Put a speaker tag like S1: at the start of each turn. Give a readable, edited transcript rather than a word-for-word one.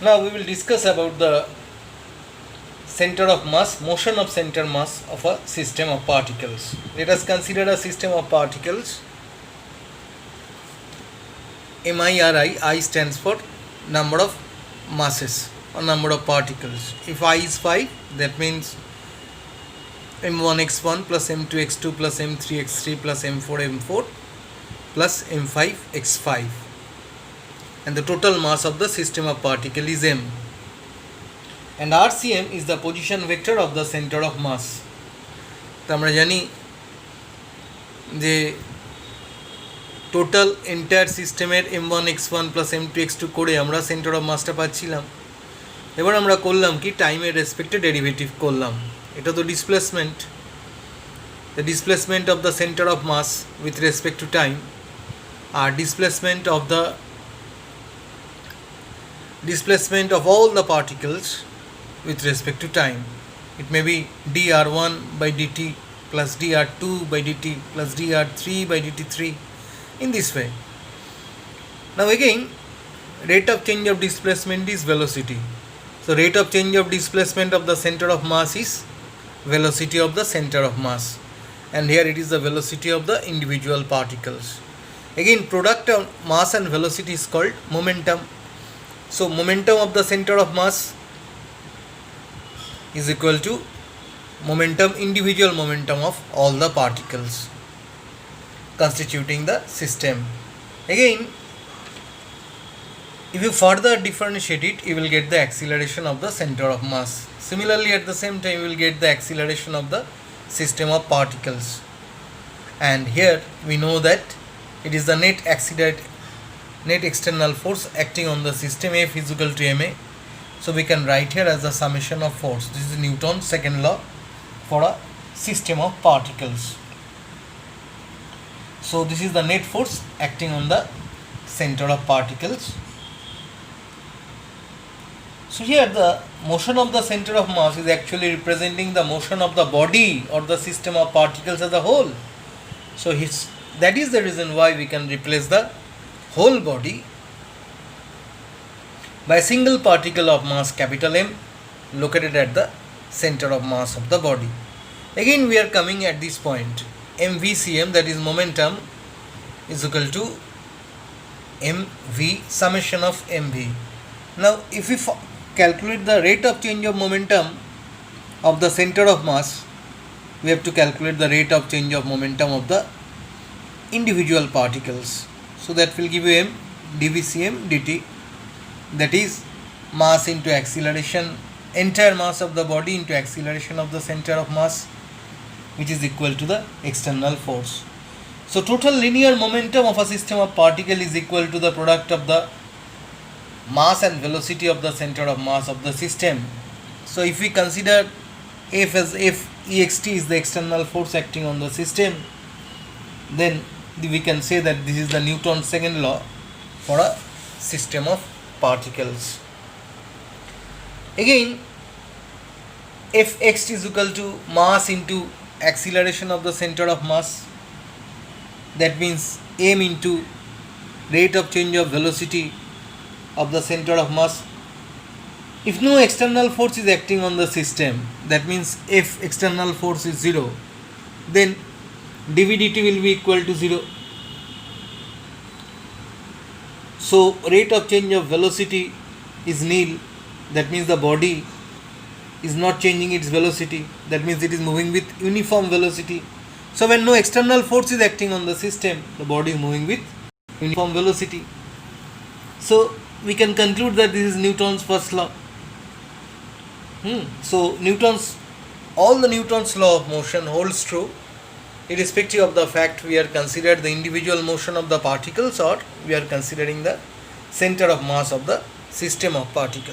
S1: Now we will discuss about the center of mass, motion of center mass of a system of particles. Let us consider a system of particles. MIRI, I stands for number of masses or number of particles. If I is 5, that means M1x1 plus M2x2 plus M3x3 plus M4x4 plus M5x5, and the total mass of the system of particle is M, and RCM is the position vector of the center of mass. তো আমরা জানি যে total entire সিস্টেমের M1x1 plus M2x2 করে আমরা centre of মাসটা পাচ্ছিলাম। এবার আমরা করলাম কি, টাইমের রেসপেক্টে ডেরিভেটিভ করলাম। এটা তো displacement, the displacement of the center of mass with respect to time, or displacement of all the particles with respect to time. It may be dr1 by dt plus dr2 by dt plus dr3 by dt3, in this way. Now again, rate of change of displacement is velocity. So rate of change of displacement of the center of mass is velocity of the center of mass, and here it is the velocity of the individual particles. Again, product of mass and velocity is called momentum. So momentum of the center of mass is equal to momentum, individual momentum of all the particles constituting the system. Again, if you further differentiate it, you will get the acceleration of the center of mass. Similarly, at the same time, you will get the acceleration of the system of particles. And here we know that it is the net external force acting on the system, F is equal to ma. So we can write here as the summation of force. This is Newton's second law for a system of particles. So this is the net force acting on the center of particles. So here the motion of the center of mass is actually representing the motion of the body or the system of particles as a whole. So that is the reason why we can replace the whole body by a single particle of mass capital M located at the center of mass of the body. Again we are coming at this point, MVCM, that is momentum, is equal to mv summation of mv. Now if we calculate the rate of change of momentum of the center of mass, we have to calculate the rate of change of momentum of the individual particles. So that will give you m dvcm dt, that is mass into acceleration, entire mass of the body into acceleration of the center of mass, which is equal to the external force. So total linear momentum of a system of particle is equal to the product of the mass and velocity of the center of mass of the system. So if we consider F as F ext is the external force acting on the system, then we can say that this is the Newton's second law for a system of particles. Again, Fx is equal to mass into acceleration of the center of mass, that means m into rate of change of velocity of the center of mass. If no external force is acting on the system, that means if external force is 0, then dv dt will be equal to 0. So rate of change of velocity is nil, that means the body is not changing its velocity, that means it is moving with uniform velocity. So when no external force is acting on the system, the body is moving with uniform velocity. So we can conclude that this is Newton's first law. So all the Newton's law of motion holds true irrespective of the fact we are considered the individual motion of the particles or we are considering the center of mass of the system of particles.